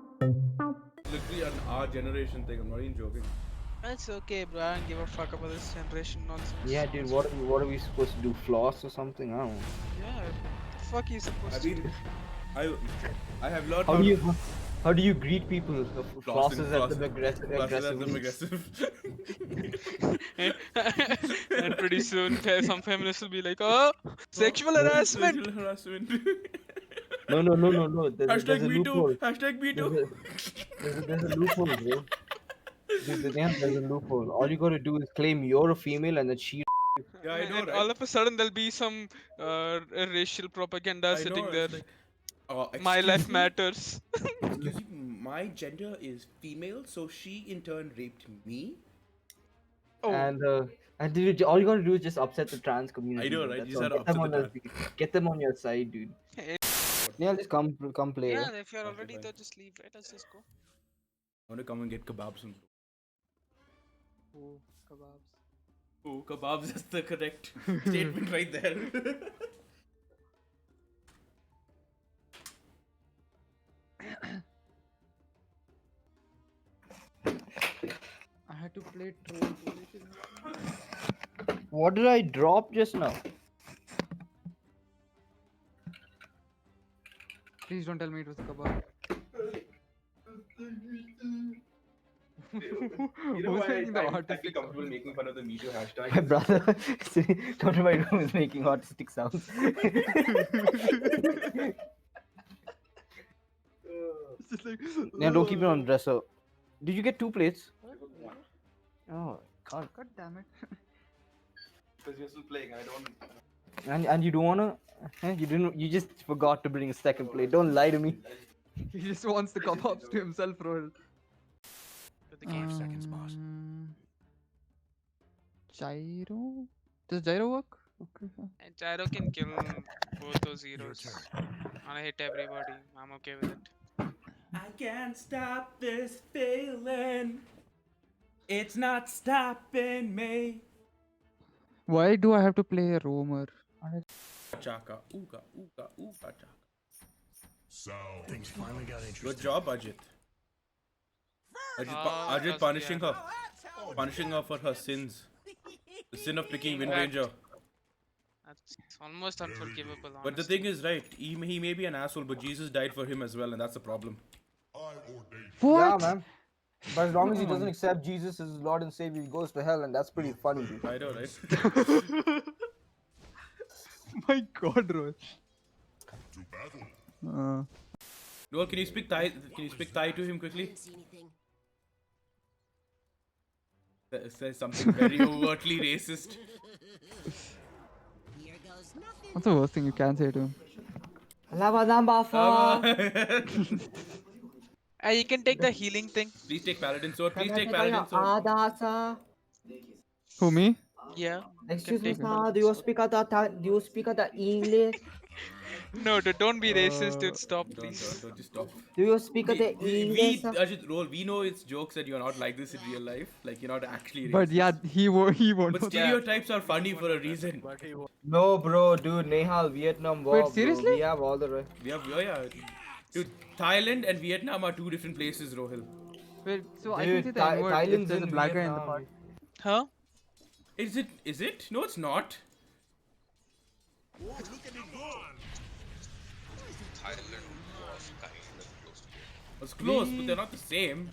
Literally an our generation thing. I'm not even joking. It's okay, bro. I don't give a fuck about this generation nonsense. Yeah, dude. What are we supposed to do? Floss or something? I don't know. Yeah. The fuck are you supposed I to do? mean, I have learned How how do to you how do you greet people? Flosses at them flossing at them aggressively. And pretty soon, some feminists will be like, "Oh, sexual harassment." Sexual harassment. No. There's Hashtag a me too. loophole. Hashtag me There's too. there's a loophole, bro. There's a loophole. All you gotta do is claim you're a female and that she. Yeah, I know, And right? all of a sudden, there'll be some racial propaganda I know. sitting there. It's like, My life excuse me. matters. Excuse me. My gender is female, so she in turn raped me. Oh, And dude, all you gotta do is just upset the trans community, I know, dude. right? You That's just all. had to upset the trans. Get them on your side, dude. hey. Yeah, just come play. Yeah. Yeah. If you're Okay, already fine. there, just leave. Right? Let's just go. I want to come and get kebabs soon. Oh, kebabs. Oh, kebabs is the correct statement right there. I had to play troll. What did I drop just now? Please don't tell me it was a kebab. Who's making the artistic sound? making fun of the Me Too hashtag. My brother, come to my room, is making autistic sounds. It's just like, Yeah, don't keep it on dresser. Did you get 2 plates? Oh, God. God damn it. Because you're still playing, I don't. And you don't wanna? You just forgot to bring a second plate. Don't lie to me. He just wants the kebabs to himself, bro. To the game. Gyro? Does gyro work? Okay. And Gyro can kill both those heroes. And I hit everybody. I'm okay with it. I can't stop this feeling. It's not stopping me. Why do I have to play a roamer? Chaka, ooga, ooga, ooga, chaka. Things finally got interesting. Good job, Ajit. Ajit punishing her. Punishing her for her sins. The sin of picking Wind Ranger. That's almost unforgivable. But the honestly. thing is, right, he may be an asshole, but Jesus died for him as well, and that's the problem. What? Yeah, man. But as long as he doesn't accept Jesus as his Lord and Savior, he goes to hell, and that's pretty funny, dude. I know, right? My god, bro. Noel, can you speak Thai? Can you speak Thai to him quickly? Say something very overtly racist. What's the worst thing you can say to him? You can take the healing thing. Please take Paladin Sword. Please take Paladin Sword. Who, me? Yeah. Excuse me, take sir. Paladin Do you Sword. speak the English? No, don't be racist, dude. Stop, please. Don't just stop. Do you speak the English? Ajit, Roll, we know it's jokes that you're not like this in real life. Like, you're not actually racist. But yeah, he won't But know that. stereotypes are funny for a reason. No, bro, dude. Nehal, Vietnam War. Wait, seriously? Bro. We have all the right. We have, oh yeah. Dude, Thailand and Vietnam are two different places, Rohil. Wait, so I can Dude, say the N-word if Thailand's there's a in black guy in the Vietnam. party. Huh? Is it? No, it's not. Thailand was kind of close to it. It's close, but they're not the same.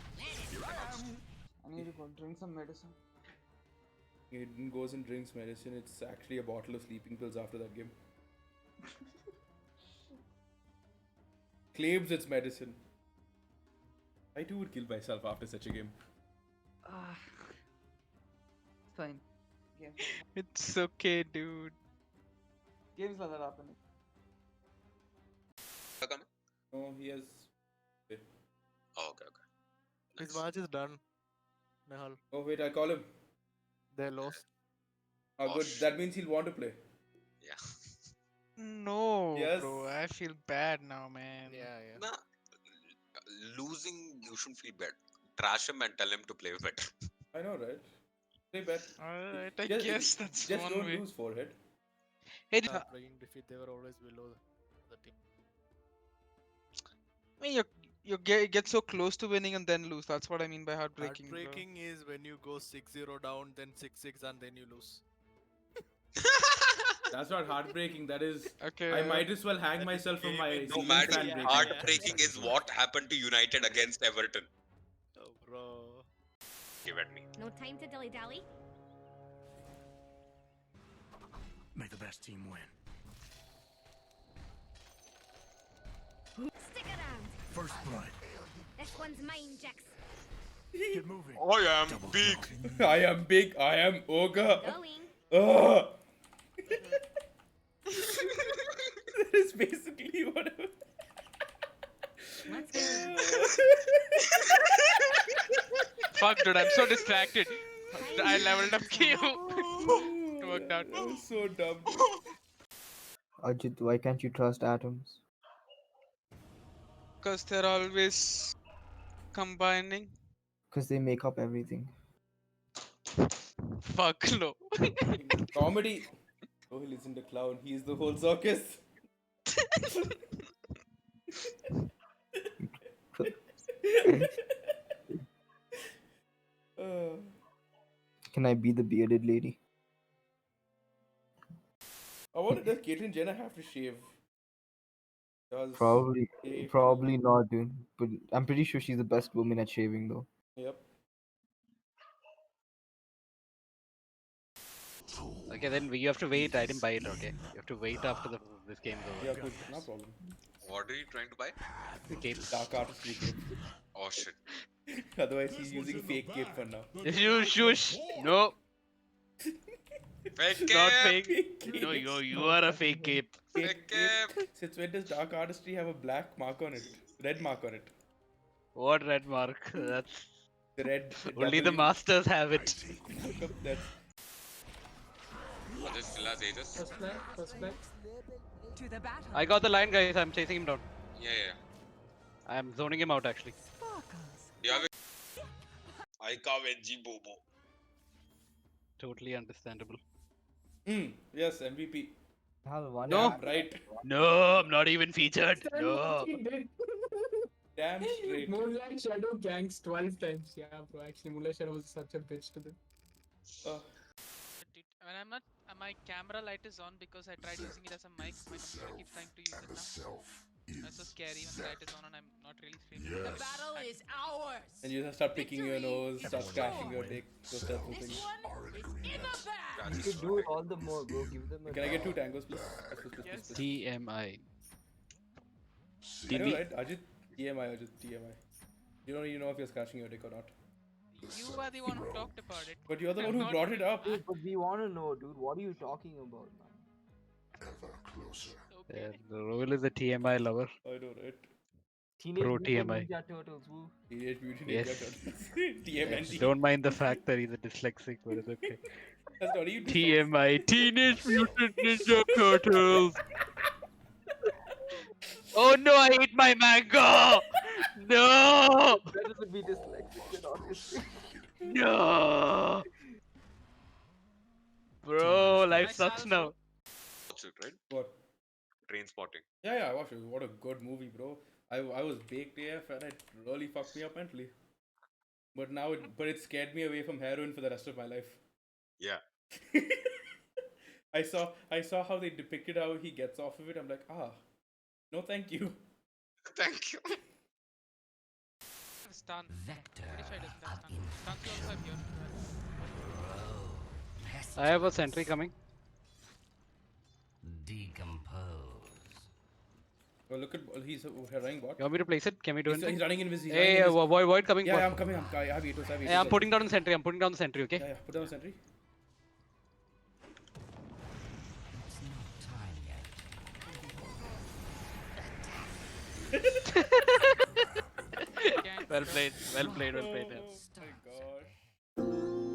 I need to go drink some medicine. Aiden goes and drinks medicine. It's actually a bottle of sleeping pills after that game. Claims it's medicine. I too would kill myself after such a game. It's fine. Games, It's okay, dude. games like that happen. Coming? No, he has. Oh, okay. His match is done. Nehal, Oh wait, I'll call him. they lost. Oh, Oh, good. That means he'll want to play. Yeah. No, Yes. bro. I feel bad now, man. Yeah. Nah, losing, you shouldn't feel bad. Trash him and tell him to play better. I know, right? Play bet. Alright, I Just- guess that's Just one don't way. lose forehead. Hey, Heartbreaking defeat. They were always below the team. I mean, you get so close to winning and then lose. That's what I mean by heartbreaking. Bro. Heartbreaking is when you go 6-0 down, then 6-6, and then you lose. That's not heartbreaking. That is. Okay. I might as well hang That is myself from my game No, ceiling man, fan breaking. heartbreaking is what happened to United against Everton. Oh, bro. Give at me. No time to dilly dally. May the best team win. Stick around. First blood. This one's mine, Jax. Get moving. I am Double big. kill. I am big. I am ogre. Going. Ugh. That is basically what. Let's go. Fuck, dude, I'm so distracted. I leveled up Q. It worked out. That was so dumb. Ajit, why can't you trust atoms? Because they're always combining. Because they make up everything. Fuck no. Comedy. Oh, he isn't a clown. He's the whole circus. Uh, Can I be the bearded lady? I wonder, does Caitlyn Jenner have to shave? Does Probably not, dude. But I'm pretty sure she's the best woman at shaving, though. Yep. Okay, then you have to wait. I didn't buy it. Okay, you have to wait after this game's over. Yeah, good. No problem. What are you trying to buy? The cape. Dark artistry cape. Oh shit. Otherwise, he's using fake cape for now. You shush. No, Fake not cape. fake. No, you are a fake cape. Fake cape. Since when does dark artistry have a black mark on it? Red mark on it. What red mark? That's The red. only the W. masters have it. That's Aegis still has Aegis. First flag. To the battle. I got the line, guys. I'm chasing him down. Yeah. I'm zoning him out actually. Do you have it? Aika Venji Bobo. Totally understandable. Yes, MVP. Hell, No. Right. No, I'm not even featured. No. Damn straight. Moonlight Shadow ganks 12 times. Yeah, bro. Actually, Moonlight Shadow was such a bitch to them. When I'm not, my camera light is on because I tried using it as a mic. My computer keeps trying to use it now. That's so scary when the light is on and I'm not really streaming. The battle is ours. And you just start picking your nose, start scratching your dick, those types of This things. one is in the bag. You could do it all the more, bro. Give them a Can I get 2 tangos, please? Yes. TMI. I know, right? Ajit, TMI, Ajit, TMI. You don't even know if you're scratching your dick or not. You are the one who talked about it. But you're the I'm one who not- brought it up. Dude, but we want to know, dude. What are you talking about, man? Okay. The role is a TMI lover. I know, right? Teenage Pro Mutant TMI. Ninja Turtles, woo. Teenage Mutant Yes. Ninja Turtles. TMNT. Don't mind the fact that he's a dyslexic, but it's okay. That's not you. TMI. Teenage Mutant Ninja Turtles. Oh no, I ate my mango! No! Better to be dyslexic than autistic. No! Bro, life sucks now. Watch it, right? What? Train spotting. Yeah, I watched it. What a good movie, bro. I was baked AF and it really fucked me up mentally. But now it scared me away from heroin for the rest of my life. Yeah. I saw how they depicted how he gets off of it. I'm like, no, thank you. Thank you. Stun. Pretty sure it doesn't have stun. Stuns you also have yours. I have a sentry coming. Oh, look at he's running bot. You want me to place it? Can we do He's anything? running in his. Hey, void coming. Yeah, void. I'm coming. I have Atos. Hey, I'm putting down the sentry. I'm putting down the sentry, okay? Yeah, put down the sentry. Well played. Well played. Well played. Yeah. Oh my gosh.